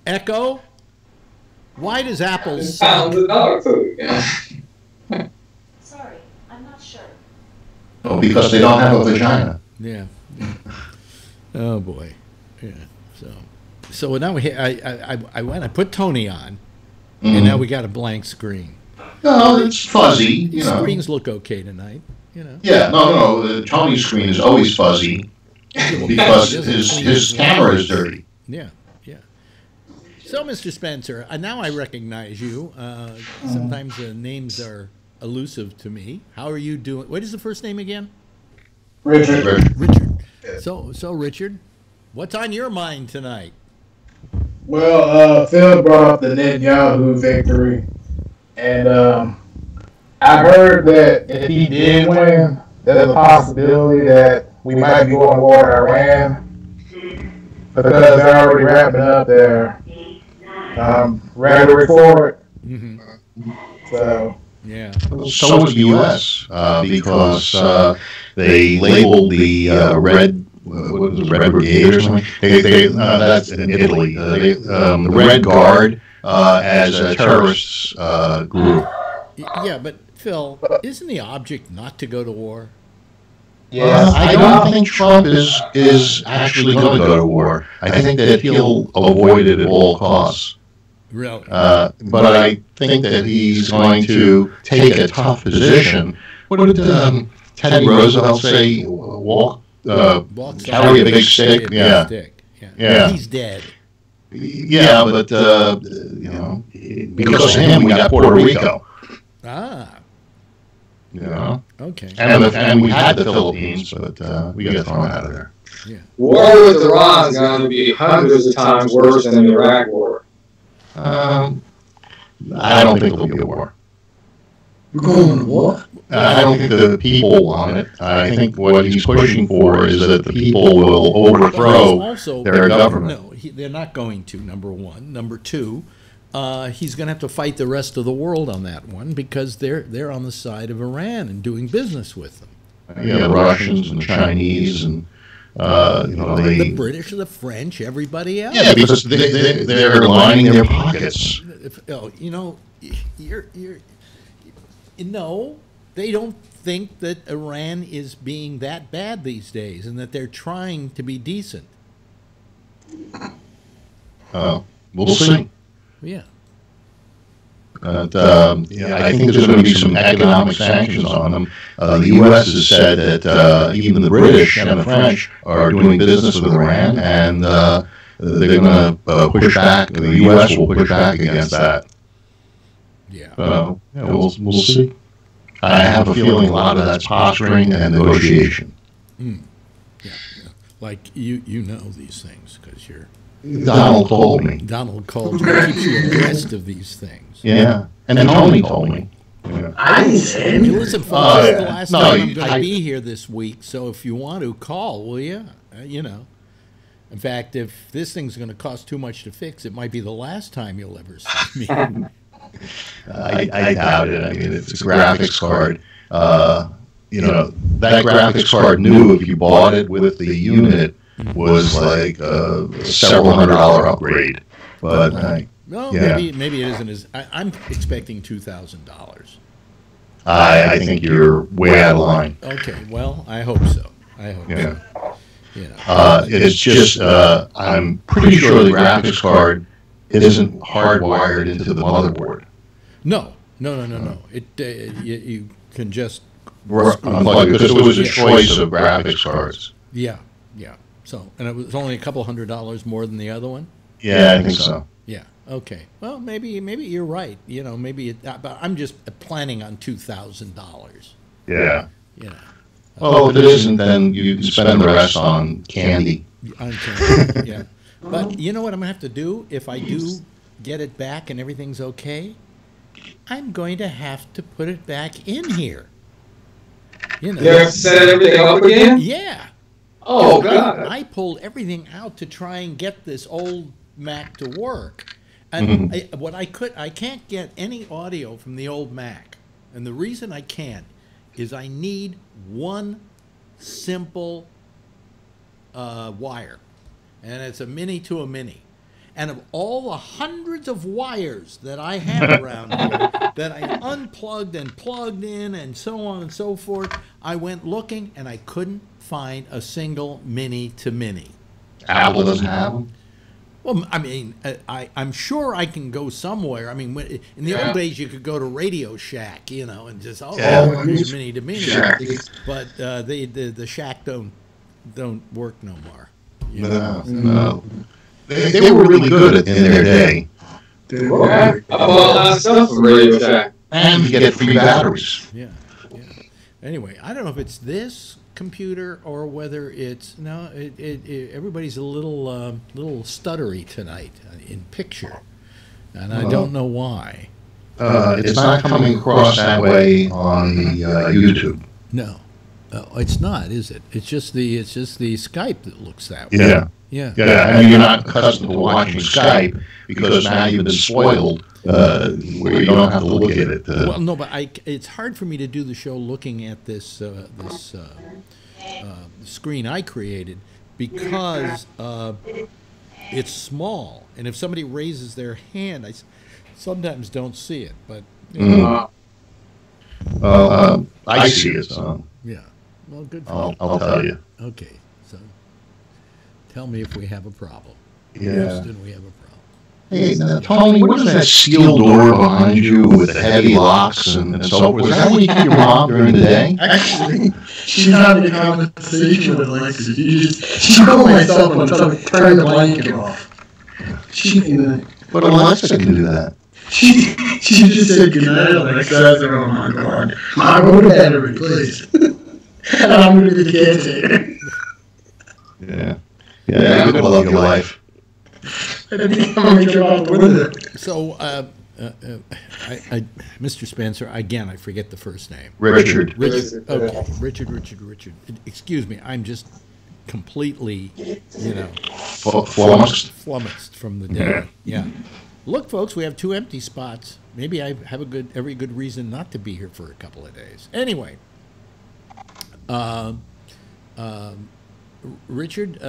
Echo, why does Apple Sounds of dog food. Yeah. Sorry, I'm not sure. Oh, because they don't have a vagina. Yeah. Oh boy. Yeah. So now I put Tony on, and now we got a blank screen. No, it's fuzzy. Screens look okay tonight. Yeah, no. The Tony's screen is always fuzzy because his camera is dirty. Yeah. So, Mr. Spencer, now I recognize you. Sometimes the names are elusive to me. How are you doing? What is the first name again? Richard. So Richard, what's on your mind tonight? Well, Phil brought up the Netanyahu victory, and I heard that if he did win, there's a possibility that we might be going to war with Iran because they're already wrapping up their rhetoric for it. Mm-hmm. So yeah. So was the U.S. Because they labeled the red. What was it, Red Brigade or something? That's in Italy. The Red Guard as a terrorist group. Yeah, but Phil, isn't the object not to go to war? yes, I don't think Trump is actually going to go to war. I think that he'll avoid it at all costs. Really? But I think that he's going to take a tough position. What did Teddy Roosevelt say? Carry a big stick. Yeah. He's dead. Yeah, but because of him, we got Puerto Rico. Ah. Okay. And we had the Philippines, but we got thrown out of there. Yeah. War with Iran is going to be hundreds of times worse than the Iraq War. I don't think there'll be a war. we're going to war. I don't think the people want it. I think what he's pushing for is that the people will overthrow their government. No, they're not going to, number one. Number two, he's going to have to fight the rest of the world on that one because they're on the side of Iran and doing business with them. Yeah, the Russians and the Chinese and the British, the French, everybody else. Yeah, because they're lining their pockets. They don't think that Iran is being that bad these days and that they're trying to be decent. We'll see. Yeah. But, I think there's going to be some economic sanctions on them. The U.S. has said that even the British and the French are doing business with Iran, and they're going to push back. The U.S. will push back against that. Yeah. We'll see. I have a feeling a lot of that's posturing and negotiation. Yeah. Like you know these things because you're. Donald told me. Donald called you, keeps you abreast of these things. Yeah, and Tony told me. Yeah. I didn't say anything. Listen, folks, this is the last time I'm going to be here this week, so if you want to call, will you? In fact, if this thing's going to cost too much to fix, it might be the last time you'll ever see me. I doubt it. I mean, it's a graphics card. That graphics card new, if you bought it with the unit, was like a several $100 upgrade. But maybe it isn't as. I'm expecting $2,000. I think you're way out of line. Okay, well, I hope so. So. It's just I'm pretty sure the graphics card isn't hardwired into the motherboard. No. You can just unplug it because it was a choice of graphics cards. Yeah. So, and it was only a couple $100 more than the other one. Yeah, I think so. Yeah. Okay. Well, maybe you're right. But I'm just planning on $2,000. Yeah. Oh, if it isn't, then you can spend the rest on candy. On candy, yeah. But you know what I'm going to have to do if I do get it back and everything's okay? I'm going to have to put it back in here. You know. You have to set everything up again? Yeah. Oh, God. I pulled everything out to try and get this old Mac to work. And I can't get any audio from the old Mac. And the reason I can't is I need one simple wire. And it's a mini to a mini. And of all the hundreds of wires that I have around here that I unplugged and plugged in and so on and so forth, I went looking and I couldn't find a single mini to mini. Apple doesn't have them? Well, I mean, I'm sure I can go somewhere. I mean, in the old days, you could go to Radio Shack, you know, and just, here's mini to mini. But the Shack don't work no more. No. They were really good in their day. I bought a lot of stuff from Radio Shack. And you get free batteries. Yeah. Anyway, I don't know if it's this computer or whether it's everybody's a little stuttery tonight in picture, and I don't know why. It's not coming across that way on the YouTube. No, it's not, is it? It's just the Skype that looks that way. Yeah. I mean, you're not accustomed to watching Skype because now you've been spoiled where you don't have to look at it. Well, no, but it's hard for me to do the show looking at this screen I created because it's small, and if somebody raises their hand, I sometimes don't see it. But I see it. So yeah, well, good. For I'll tell you. Okay, so tell me if we have a problem. Yeah. Houston, we have a problem. Hey, Tony, what is that steel door behind you with the heavy locks and so forth? Is that where you keep your mom during the day? Actually, she's having a conversation with Alexa. She called my cell phone and told me to turn the blanket off. But Alexa can do that. She just said goodnight, Alexa. I said, oh my God. I'm going to have to replace. And I'm going to be the caretaker. Yeah, you love your life. So, Mr. Spencer, again, I forget the first name. Richard. Okay, Richard. Excuse me, I'm just completely, flummoxed from the day. Yeah. Look, folks, we have 2 empty spots. Maybe I have every good reason not to be here for a couple of days. Anyway, Richard,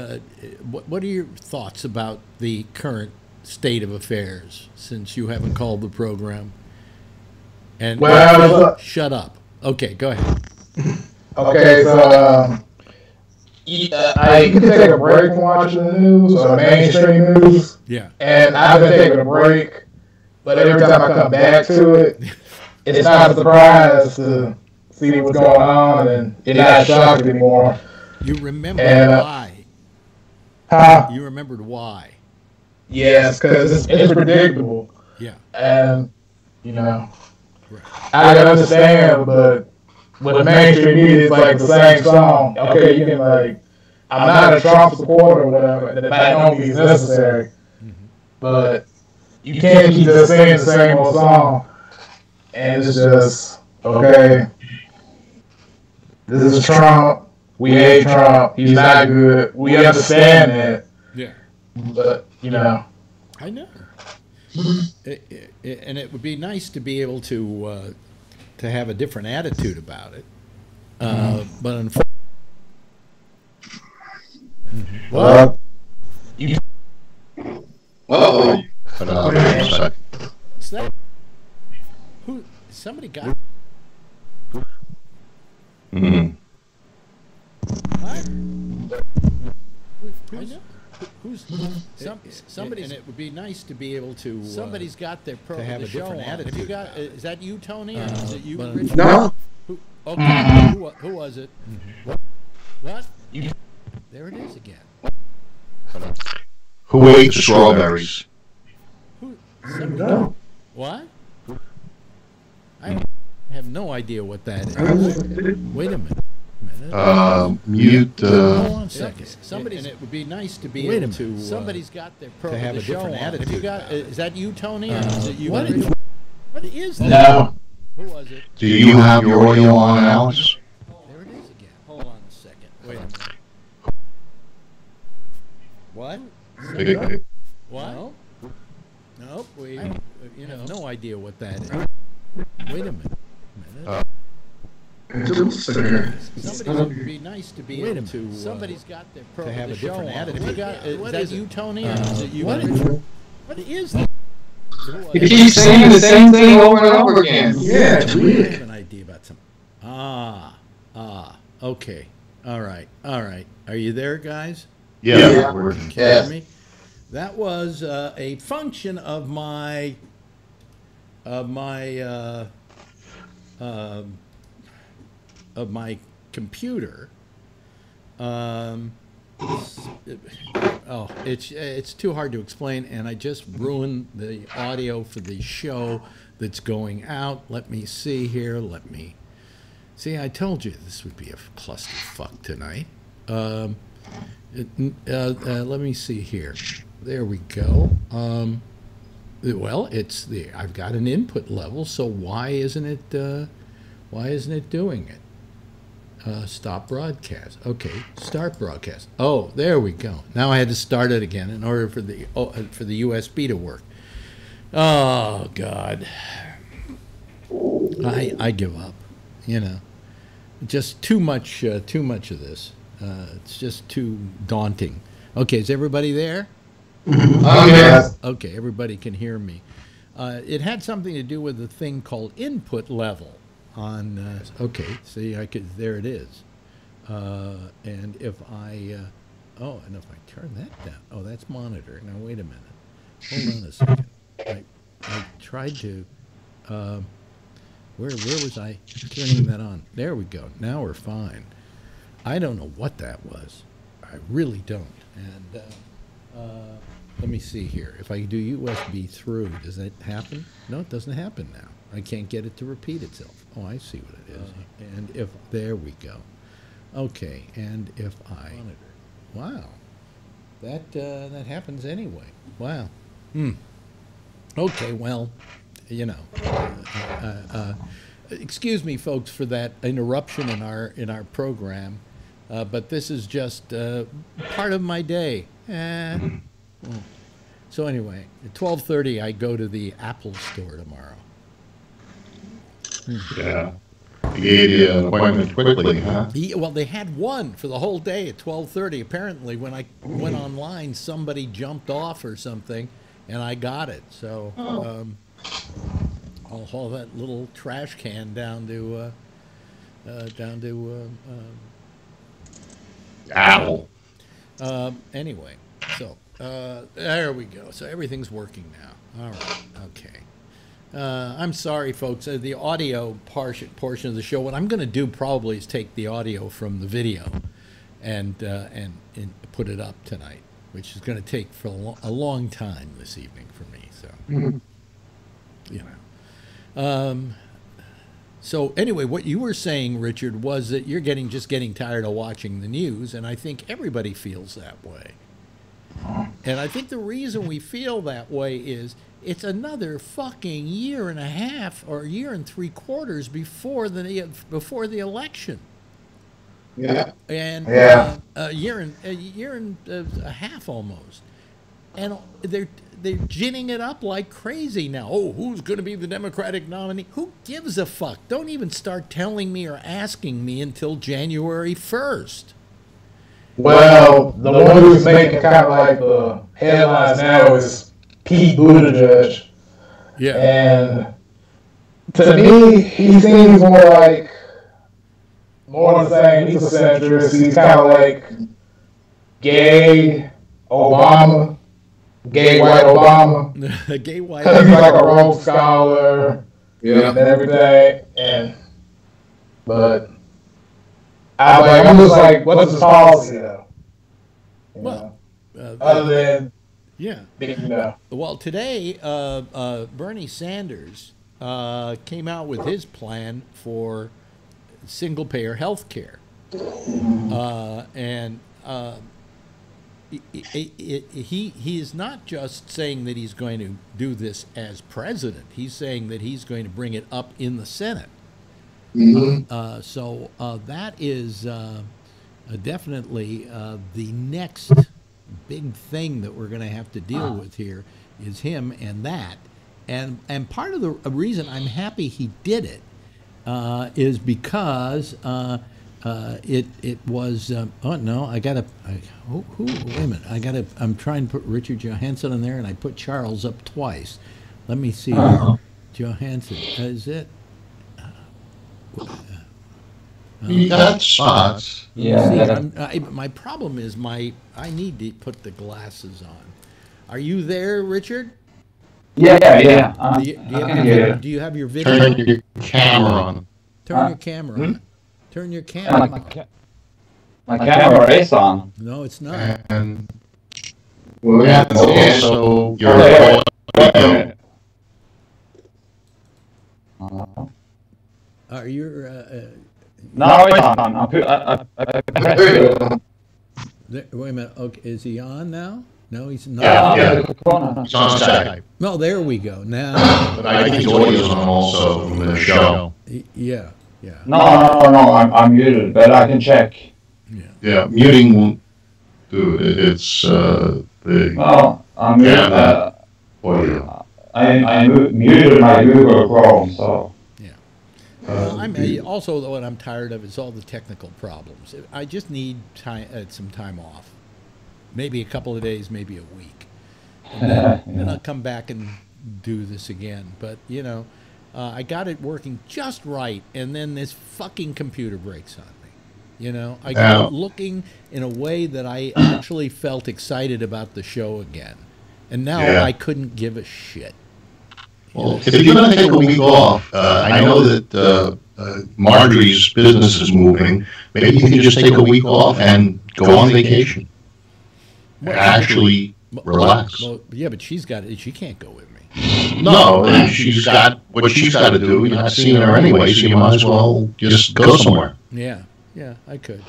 what are your thoughts about the current state of affairs since you haven't called the program? And shut up. Okay, go ahead. Okay, so I can take a break from watching the news or mainstream news. Yeah. And I've been taking a break, but every time I come back to it, it's not a surprise to see what's going on, and it's not shocking anymore. You remembered why. You remembered why. Yes, because it's predictable. Yeah. And, I can understand, but with the mainstream media, it's like the same song. Okay, you can, I'm not a Trump supporter or whatever, that by no means necessary. But you can't keep just saying the same old song. And it's just, okay, this is Trump. We hate Trump. He's not good. We understand that. Yeah. But, I know. And it would be nice to be able to have a different attitude about it. But unfortunately... Well... Uh-oh. Is that... Somebody got... I know. Somebody, and it would be nice to be able to. Somebody's got their to have a different attitude. Have you got? Is that you, Tony, or is it you, Richard? No. Okay. Who was it? What? There it is again. Who ate the strawberries? No. What? I have no idea what that is. Wait a minute. mute. Hold on a second. Somebody's, and it would be nice to be able to. Somebody's got their to have a different attitude. You got, is that you, Tony? Or is it you? What is that? No. Who was it? Do you have your audio on, Alex? There it is again. Hold on a second. Wait a minute. What? What? No. Nope. We, you know, no idea what that is. Wait a minute. Somebody would be nice to be able to. Somebody's got their to have a different attitude. Is that you, Tony? Or is it you? What is that? You keep saying the same thing over and over again. Yeah, it's I weird. have an idea about some. Okay. All right. Are you there, guys? Yeah. Can you hear me? That was a function of my computer. It's too hard to explain, and I just ruined the audio for the show that's going out. Let me see here. See, I told you this would be a clusterfuck tonight. Let me see here. There we go. Well, I've got an input level, so why isn't it doing it? Stop broadcast. Okay, start broadcast. Oh, there we go. Now I had to start it again in order for the USB to work. Oh God, I give up. You know, just too much of this. It's just too daunting. Okay, is everybody there? Okay, everybody can hear me. It had something to do with a thing called input level. Okay, see, there it is. And if I turn that down, oh, that's monitor. Now wait a minute, hold on a second. I tried to. Where was I turning that on? There we go. Now we're fine. I don't know what that was. I really don't. And let me see here. If I do USB through, does that happen? No, it doesn't happen now. I can't get it to repeat itself. Oh, I see what it is. And if, there we go. Okay, and if I, wow, that happens anyway. Wow. Okay, well, you know, excuse me, folks, for that interruption in our program, but this is just part of my day. So anyway, at 12:30, I go to the Apple store tomorrow. Yeah. You gave you an appointment quickly, huh? Well, they had one for the whole day at 12:30. Apparently, when I went online, somebody jumped off or something, and I got it. So I'll haul that little trash can down to Apple. Anyway, so there we go. So everything's working now. All right. Okay. I'm sorry, folks. The audio portion of the show. What I'm going to do probably is take the audio from the video, and put it up tonight, which is going to take for a long time this evening for me. So, you know. So anyway, what you were saying, Richard, was that you're just getting tired of watching the news, and I think everybody feels that way. And I think the reason we feel that way is it's another fucking year and a half or a year and 3/4 before the election. Yeah. And a year and a half almost. And they're ginning it up like crazy now. Oh, who's going to be the Democratic nominee? Who gives a fuck? Don't even start telling me or asking me until January 1st. Well, the one who's making kind of like the headlines now is Pete Buttigieg. Yeah. And to me, he seems more the same. He's a centrist. He's kind of like gay Obama. Gay white Obama. Gay white. Because he's like a Rhodes Scholar and everything. But I'm just like, what's his policy though? Other than Well, today Bernie Sanders came out with his plan for single-payer health care. And he is not just saying that he's going to do this as president. He's saying that he's going to bring it up in the Senate. So that is definitely the next big thing that we're going to have to deal with here is him and that. And part of the reason I'm happy he did it is because it was oh no, I gotta wait a minute, I'm trying to put Richard Johansson in there, and I put Charles up twice. Let me see. Johansson, is it? You got spots. Yeah. My problem is I need to put the glasses on. Are you there, Richard? Yeah. Do you have your video? Turn your camera on. Turn your camera on. Turn your camera. My camera is on. No, it's not. And also your audio. Are you? No, it's on. Wait a minute. Okay, is he on now? No, he's not. Yeah. It's on Skype. No, there we go. Now. But I think his audio's on also from the show. Yeah. No. I'm muted, but I can check. Yeah, muting won't do it. It's the. No, I'm muted. Audio. I muted my Google Chrome, so. I'm also, though, what I'm tired of is all the technical problems. I just need some time off, maybe a couple of days, maybe a week, and then I'll come back and do this again. But I got it working just right, and then this fucking computer breaks on me. I got it looking in a way that I actually felt excited about the show again, and now I couldn't give a shit. Well, if you're going to take a week off, I know that Marjorie's business is moving. Maybe you can just take a week off and go on vacation. Actually relax. Well, yeah, but she can't go with me. No, and she's got what she's got to do. You're not seeing her anyway, so you might as well just go somewhere. Yeah, I could.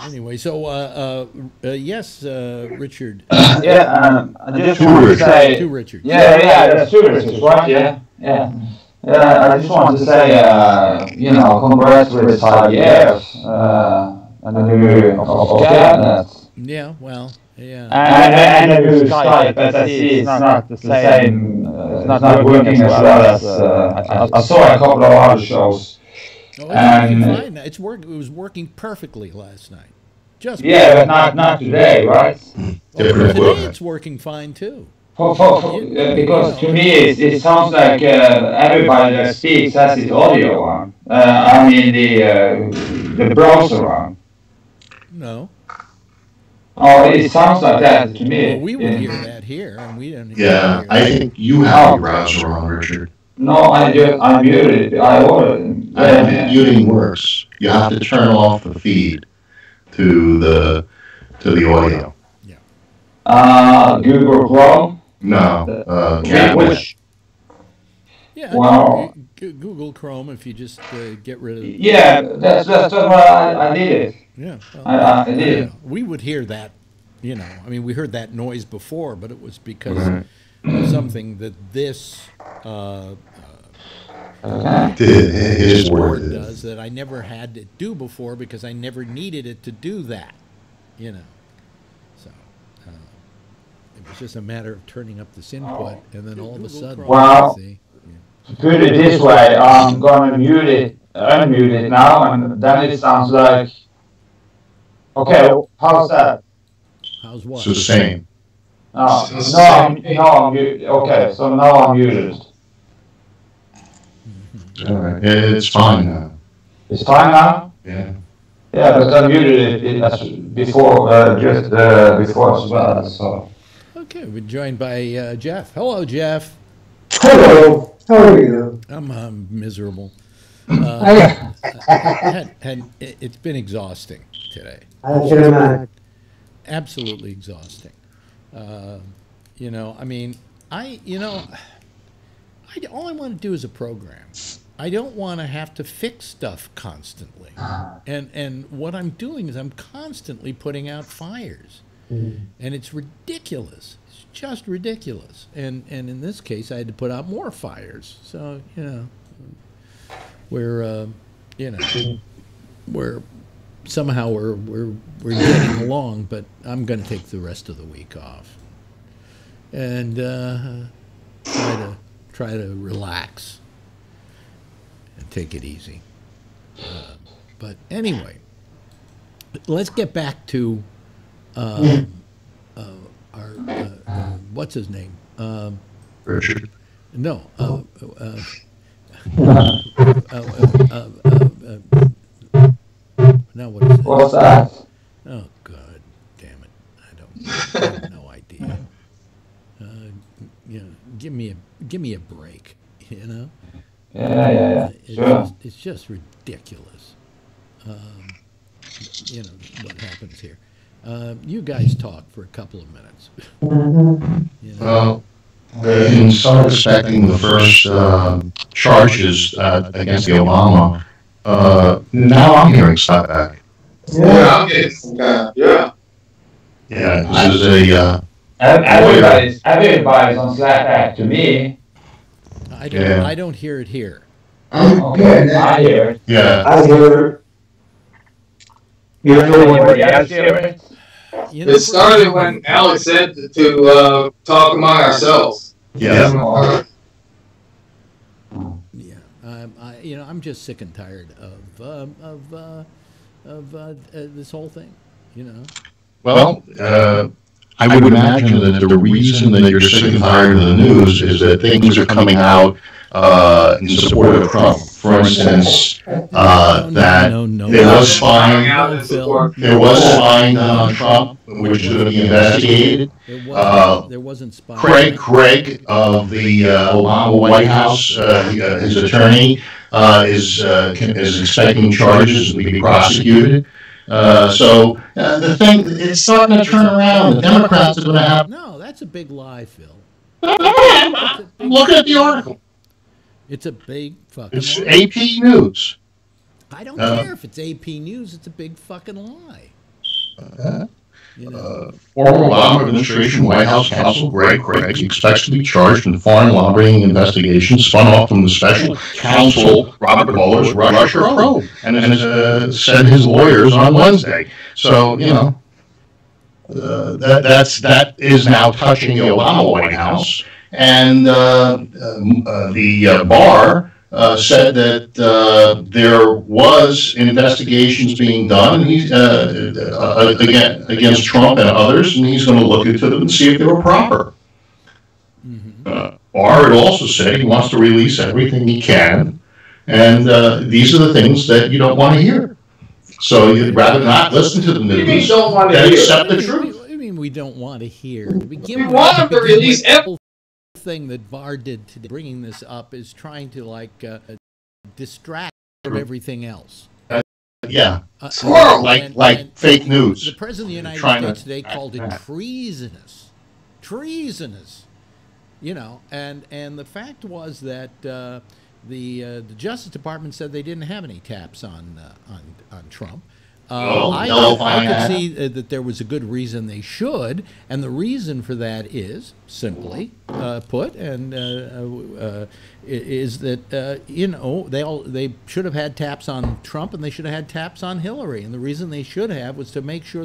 Anyway, so yes, Richard. I just want to say to Richard. That's two Richards, right? Yeah. I just want to say, congrats with 5 years and the new of Cabinet. Yeah, well, yeah. And the new Skype, but I see it's not the same. It's not working as well as I saw a couple of other shows. Oh, fine. It was working perfectly last night. But not today, right? Today it's working fine too. Because to me it sounds like everybody that speaks has his audio on. I mean the browser on. No. Oh, it sounds like that to me. Well, we would hear that here, and we didn't. Yeah, I think you have your browser on, Richard. No, I muted it. I ordered it. I think muting works. You have to turn off the feed to the audio. Yeah. Google Chrome. No. Which? Yeah. Wow. Google Chrome. If you just get rid of. Yeah, that's what I did. Yeah. Well, I did. We would hear that. I mean, we heard that noise before, but it was because of something that this. His word does that I never had to do before because I never needed it to do that, So it was just a matter of turning up this input, and then all of a sudden, put it this way: I'm gonna unmute it now, and then it sounds like. Okay, how's that? How's what? It's the same. I'm muted. Okay, so now I'm muted. All right. It's fine now. It's fine now? Yeah. Yeah, but I muted it before, just before as well. So. Okay, we're joined by Jeff. Hello, Jeff. Hello. How are you? I'm miserable. It's been exhausting today. I can imagine. Absolutely exhausting. I mean, all I want to do is a program. I don't want to have to fix stuff constantly. And what I'm doing is I'm constantly putting out fires. And it's ridiculous. It's just ridiculous. And in this case, I had to put out more fires. So, you know, we're somehow we're getting along, but I'm going to take the rest of the week off and try to relax and take it easy. But anyway, let's get back to our what's his name? Richard. No. Now what is it? What's that? Oh God, damn it! I have no idea. You know, give me a break. You know. Yeah. Sure. It's just ridiculous. You know what happens here. You guys talk for a couple of minutes. You know? Well, in some respecting the first charges against the Obama, now I'm hearing slap back. Yeah, I'm getting some kind. Yeah. Yeah, this is a. Everybody's on slap back to me. I don't hear it here. Okay, I hear it. Yeah. I hear it. You Anybody else hear it? You know, It started when Alex said to talk among ourselves. Yeah. Yeah. I'm just sick and tired of this whole thing. You know. Well, I would imagine that the reason that you're sick and tired of the news is that things are coming out in support of Trump. For instance, that there was spying done on Trump, which is going to be investigated. There wasn't spying. Craig of the Obama White House, his attorney, is expecting charges and to be prosecuted. So the thing, it's starting to turn around. The Democrats are going to have. No, that's a big lie, Phil. Look at the article. It's a big fucking It's lie. AP News. I don't care if it's AP News. It's a big fucking lie. You know? Former Obama administration White House counsel Greg Craig expects to be charged in foreign lobbying investigation spun off from the special counsel Robert Mueller's Russia probe, and has said his lawyers on Wednesday. So you know that is now touching the Obama White House, and the bar said that there was investigations being done again against Trump and others, and he's going to look into them and see if they were proper. Barr had also said he wants to release everything he can, and these are the things that you don't want to hear. So you'd rather not listen to the news than accept the truth. What do you mean we don't want to hear? We want them to release everything. Thing that Barr did today, bringing this up, is trying to distract from everything else. Yeah, and fake news. The president of the United States today called it treasonous. You know, and the fact was that the Justice Department said they didn't have any taps on Trump. I could see that there was a good reason they should, and the reason for that is simply put, and is that they should have had taps on Trump, and they should have had taps on Hillary, and the reason they should have was to make sure they